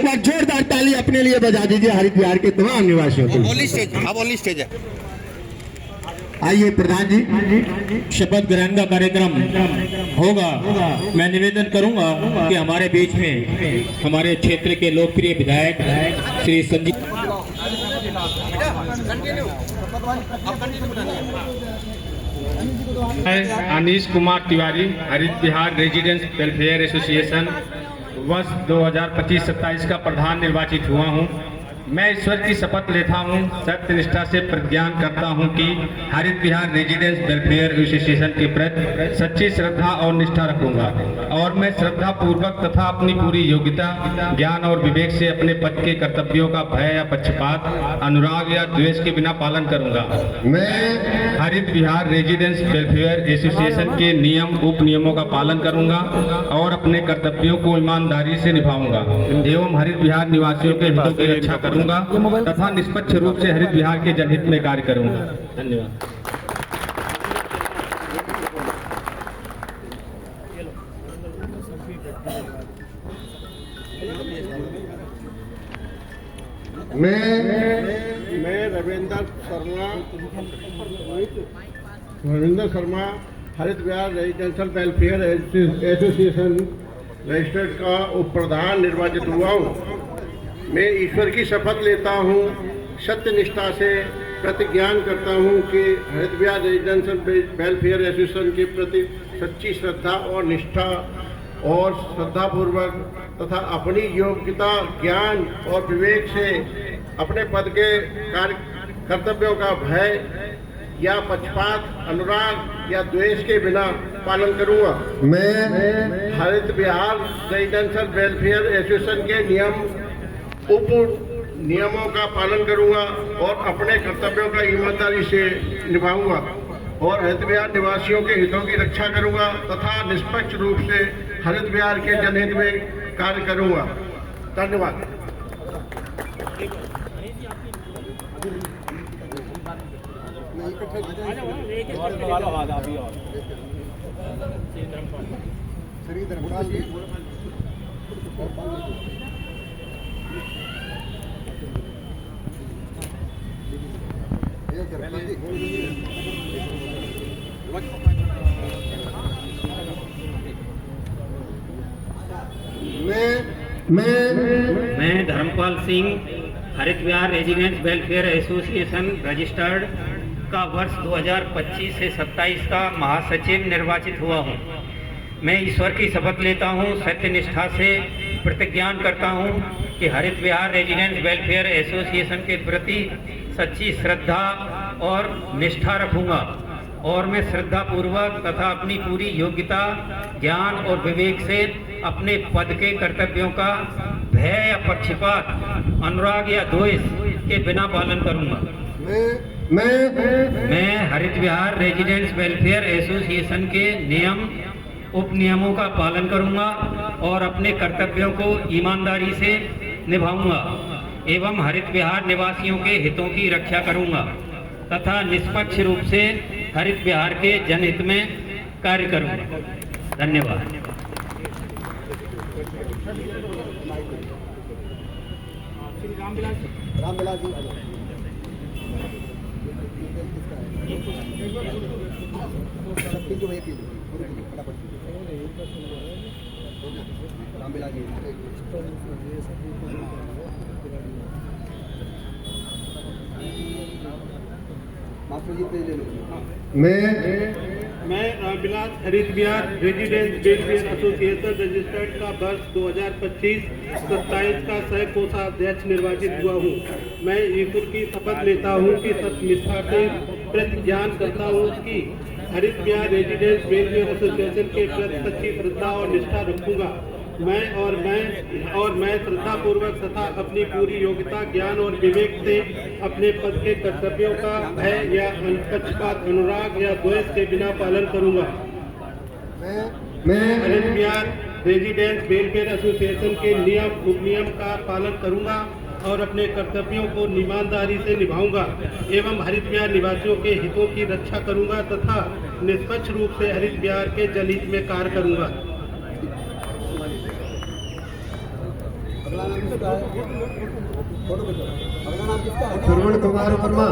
एक बार जोरदार ताली अपने लिए बजा दीजिए हरित विहार के तमाम निवासियों के लिए। ओनली स्टेज है। आइए प्रधान जी, शपथ ग्रहण का कार्यक्रम होगा। मैं निवेदन करूंगा कि हमारे बीच में हमारे क्षेत्र के लोकप्रिय विधायक श्री संजीव अनीश कुमार तिवारी, हरित विहार रेजिडेंस वेलफेयर एसोसिएशन वर्ष 2025-27 का प्रधान निर्वाचित हुआ हूं। मैं ईश्वर की शपथ लेता हूं, सत्य निष्ठा से प्रतिज्ञान करता हूं कि हरित विहार रेजिडेंस वेलफेयर एसोसिएशन के प्रति सच्ची श्रद्धा और निष्ठा रखूंगा और मैं श्रद्धा पूर्वक तथा अपनी पूरी योग्यता, ज्ञान और विवेक से अपने पद के कर्तव्यों का भय या पक्षपात, अनुराग या द्वेष के बिना पालन करूंगा। मैं हरित विहार रेजिडेंस वेलफेयर एसोसिएशन के नियम उप नियमों का पालन करूंगा और अपने कर्तव्यों को ईमानदारी से निभाऊंगा एवं हरित विहार निवासियों के हितों की रक्षा करूंगा तथा निष्पक्ष रूप से हरित विहार के जनहित में कार्य करूंगा। धन्यवाद। मैं रविंद्र शर्मा हरित विहार रेजिडेंशियल वेलफेयर एसोसिएशन रजिस्टर्ड का उप प्रधान निर्वाचित हुआ हूँ। मैं ईश्वर की शपथ लेता हूँ, सत्य निष्ठा से प्रतिज्ञान करता हूँ कि हरित विहार रेजिडेंशियल वेलफेयर एसोसिएशन के प्रति सच्ची श्रद्धा और निष्ठा और श्रद्धापूर्वक तथा अपनी योग्यता, ज्ञान और विवेक से अपने पद के कर्तव्यों का भय या पक्षपात, अनुराग या द्वेष के बिना पालन करूंगा। मैं हरित विहार रेजिडेंशियल वेलफेयर एसोसिएशन के उप नियमों का पालन करूंगा और अपने कर्तव्यों का ईमानदारी से निभाऊंगा और हरित विहार निवासियों के हितों की रक्षा करूंगा तथा निष्पक्ष रूप से हरित विहार के जनहित में कार्य करूंगा। धन्यवाद। मैं धर्मपाल सिंह हरित विहार रेजिडेंस वेलफेयर एसोसिएशन रजिस्टर्ड का वर्ष 2025 से 27 का महासचिव निर्वाचित हुआ हूँ। मैं ईश्वर की शपथ लेता हूँ, सत्य निष्ठा से प्रतिज्ञान करता हूँ कि हरित विहार रेजिडेंस वेलफेयर एसोसिएशन के प्रति सच्ची श्रद्धा और निष्ठा रखूंगा और मैं श्रद्धा पूर्वक तथा अपनी पूरी योग्यता, ज्ञान और विवेक से अपने पद के कर्तव्यों का भय या पक्षपात, अनुराग या द्वेष के बिना पालन करूंगा। मैं हरित विहार रेजिडेंस वेलफेयर एसोसिएशन के उप नियमों का पालन करूंगा और अपने कर्तव्यों को ईमानदारी से निभाऊंगा एवं हरित विहार निवासियों के हितों की रक्षा करूंगा तथा निष्पक्ष रूप से हरित विहार के जनहित में कार्य करूंगा। धन्यवाद। मैं रामविलास हरित विहार रेजिडेंस वेलफेयर एसोसिएशन रजिस्टर्ड का वर्ष 2025-27 का सह कोषाध्यक्ष निर्वाचित हुआ हूँ। मैं ईश्वर की शपथ लेता हूँ कि सत्यनिष्ठा से प्रतिज्ञान करता हूँ कि हरित विहार रेजिडेंस वेलफेयर एसोसिएशन के प्रति सच्ची श्रद्धा और निष्ठा रखूंगा। मैं श्रद्धा पूर्वक तथा अपनी पूरी योग्यता, ज्ञान और विवेक से अपने पद के कर्तव्यों का भय या पक्षपात, अनुराग या द्वेष के बिना पालन करूंगा। मैं हरित विहार रेजिडेंस वेलफेयर एसोसिएशन के उप नियम का पालन करूंगा और अपने कर्तव्यों को ईमानदारी से निभाऊंगा एवं हरित विहार निवासियों के हितों की रक्षा करूंगा तथा निष्पक्ष रूप से हरित विहार के जनहित में कार्य करूंगा। श्रवण कुमार वर्मा।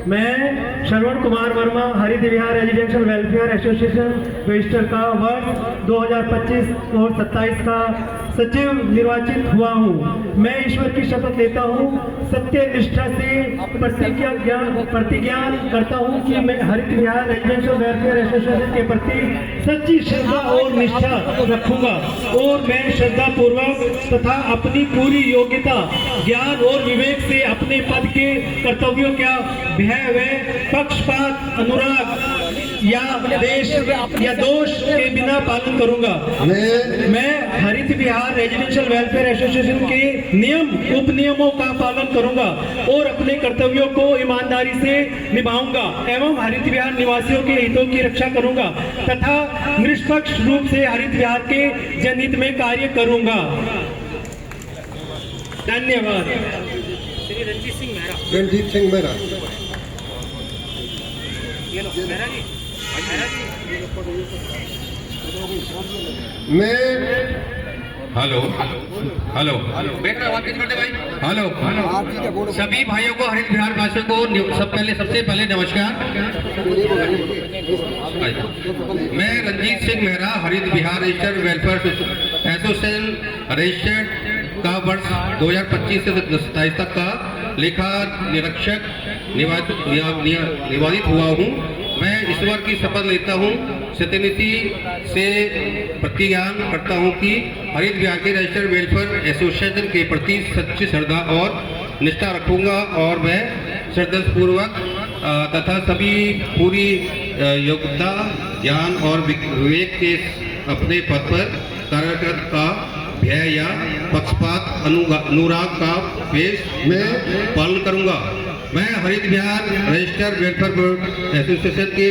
मैं श्रवण कुमार वर्मा हरित विहार रेजिडेंशियल वेलफेयर एसोसिएशन रजिस्टर का वर्ष 2025 और 27 का सचिव निर्वाचित हुआ हूँ। मैं ईश्वर की शपथ लेता हूँ, सत्य निष्ठा से प्रतिज्ञा करता हूँ कि मैं हरित विहार रेजिडेंशियल वेलफेयर एसोसिएशन के प्रति सच्ची श्रद्धा और निष्ठा रखूंगा और मैं श्रद्धा पूर्वक तथा अपनी पूरी योग्यता, ज्ञान और विवेक से अपने पद के कर्तव्यों का भय व पक्षपात, अनुराग या देश या दोष के बिना पालन करूंगा। मैं हरित विहार रेजिडेंशियल वेलफेयर एसोसिएशन के नियम उप नियमों का पालन करूंगा और अपने कर्तव्यों को ईमानदारी से निभाऊंगा एवं हरित विहार निवासियों के हितों की रक्षा करूंगा तथा निष्पक्ष रूप से हरित विहार के जनहित में कार्य करूंगा। धन्यवाद। श्री रणजीत सिंह मेहरा। रणजीत सिंह मेहरा। मैं हेलो हेलो हेलो सभी भाइयों को हरित विहार वासियों को सबसे पहले नमस्कार। मैं रणजीत सिंह मेहरा हरित विहार रजिस्टर्ड वेलफेयर एसोसिएशन रजिस्टर्ड का वर्ष 2025 से 27 तक का लेखा निरीक्षक निवाचित हुआ हूँ। मैं ईश्वर की शपथ लेता हूँ, सत्यनिष्ठा से प्रतिज्ञा करता हूँ कि हरित विहार के रजिस्टर्ड वेलफेयर एसोसिएशन के प्रति सच्ची श्रद्धा और निष्ठा रखूंगा और मैं श्रद्धापूर्वक तथा सभी पूरी योग्यता, ज्ञान और विवेक के अपने पद पर कार्यरत का भय या पक्षपात, अनुराग का पेश में पालन करूंगा। मैं हरित विहार रजिस्टर्ड वेलफेयर एसोसिएशन के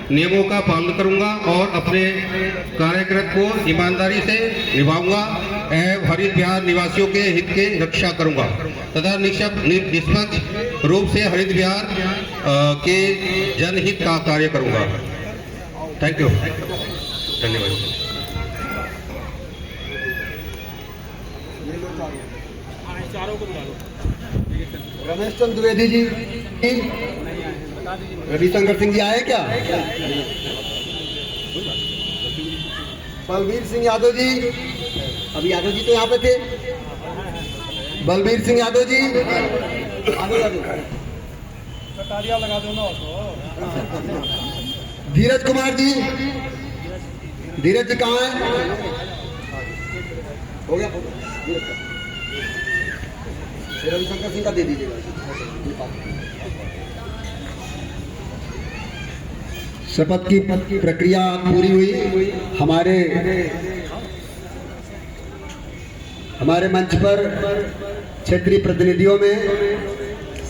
नियमों का पालन करूंगा और अपने कार्यक्रम को ईमानदारी से निभाऊंगा एवं हरित विहार निवासियों के हित की रक्षा करूंगा तथा निष्पक्ष रूप से हरित विहार के जनहित का कार्य करूंगा। Thank you. धन्यवाद। रमेश चंद्र द्विवेदी जी, रविशंकर सिंह जी आए क्या? बलबीर सिंह यादव जी, अभी यादव जी तो यहाँ पे थे। बलबीर सिंह यादव जी, लगा दो ना। धीरज कुमार जी, धीरज जी कहाँ है? हो गया फोटो रविशंकर सिंह का दे दीजिएगा। शपथ की प्रक्रिया पूरी हुई। हमारे मंच पर क्षेत्रीय प्रतिनिधियों में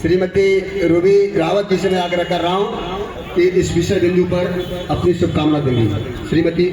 श्रीमती रूबी रावत जी से मैं आग्रह कर रहा हूं कि इस विषय बिंदु पर अपनी शुभकामना देंगी। श्रीमती